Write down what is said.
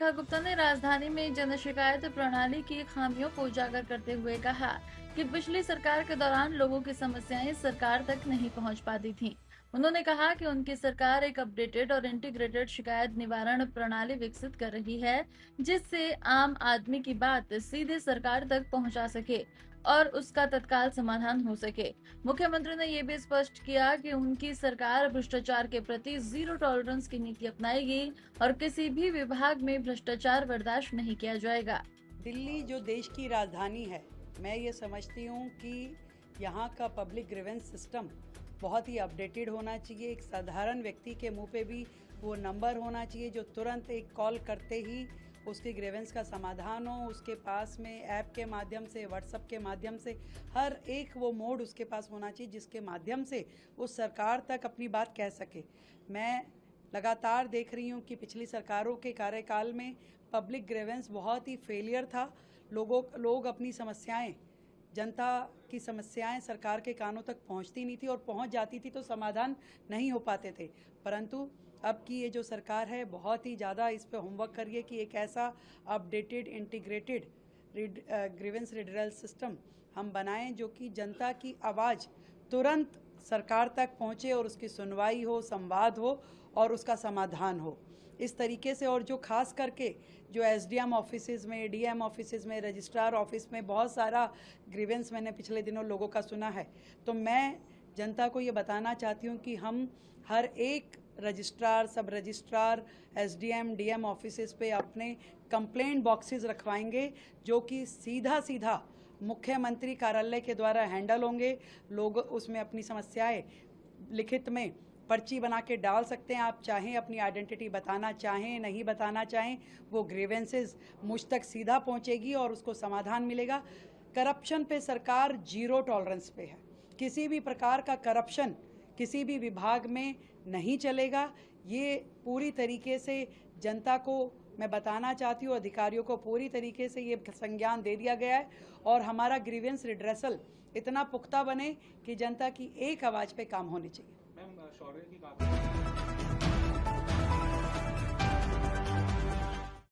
रेखा गुप्ता ने राजधानी में जन शिकायत प्रणाली की खामियों को उजागर करते हुए कहा कि पिछली सरकार के दौरान लोगों की समस्याएं सरकार तक नहीं पहुंच पाती थीं। उन्होंने कहा कि उनकी सरकार एक अपडेटेड और इंटीग्रेटेड शिकायत निवारण प्रणाली विकसित कर रही है, जिससे आम आदमी की बात सीधे सरकार तक पहुंचा सके और उसका तत्काल समाधान हो सके। मुख्यमंत्री ने ये भी स्पष्ट किया कि उनकी सरकार भ्रष्टाचार के प्रति जीरो टॉलरेंस की नीति अपनाएगी और किसी भी विभाग में भ्रष्टाचार बर्दाश्त नहीं किया जाएगा। दिल्ली जो देश की राजधानी है, मैं ये समझती हूँ कि यहाँ का पब्लिक ग्रीवेंस सिस्टम बहुत ही अपडेटेड होना चाहिए। एक साधारण व्यक्ति के मुंह पे भी वो नंबर होना चाहिए जो तुरंत एक कॉल करते ही उसके ग्रीवेंस का समाधान हो। उसके पास में ऐप के माध्यम से, व्हाट्सएप के माध्यम से, हर एक वो मोड उसके पास होना चाहिए जिसके माध्यम से वो सरकार तक अपनी बात कह सके। मैं लगातार देख रही हूँ कि पिछली सरकारों के कार्यकाल में पब्लिक ग्रीवेंस बहुत ही फेलियर था। लोग अपनी समस्याएं, जनता की समस्याएं सरकार के कानों तक पहुंचती नहीं थी और पहुंच जाती थी तो समाधान नहीं हो पाते थे। परंतु अब की ये जो सरकार है बहुत ही ज़्यादा इस पे होमवर्क करिए कि एक ऐसा updated integrated grievance redressal system हम बनाएं जो कि जनता की आवाज़ तुरंत सरकार तक पहुंचे और उसकी सुनवाई हो, संवाद हो और उसका समाधान हो। इस तरीके से, और जो खास करके जो एसडीएम ऑफिसेज में, डीएम ऑफिसेज में, रजिस्ट्रार ऑफिस में बहुत सारा ग्रीवेंस मैंने पिछले दिनों लोगों का सुना है, तो मैं जनता को ये बताना चाहती हूँ कि हम हर एक रजिस्ट्रार, सब रजिस्ट्रार, एसडीएम, डीएम ऑफिसेज पे अपने कंप्लेंट बॉक्सेस रखवाएंगे जो कि सीधा सीधा मुख्यमंत्री कार्यालय के द्वारा हैंडल होंगे। लोग उसमें अपनी समस्याएं लिखित में पर्ची बना के डाल सकते हैं। आप चाहें अपनी आइडेंटिटी बताना चाहें, नहीं बताना चाहें, वो ग्रीवेंसेस मुझ तक सीधा पहुंचेगी और उसको समाधान मिलेगा। करप्शन पे सरकार जीरो टॉलरेंस पे है। किसी भी प्रकार का करप्शन किसी भी विभाग में नहीं चलेगा। ये पूरी तरीके से जनता को मैं बताना चाहती हूँ, अधिकारियों को पूरी तरीके से ये संज्ञान दे दिया गया है और हमारा ग्रीवेंस रिड्रेसल इतना पुख्ता बने कि जनता की एक आवाज़ पे काम होने चाहिए। मैम, शौर्य की बात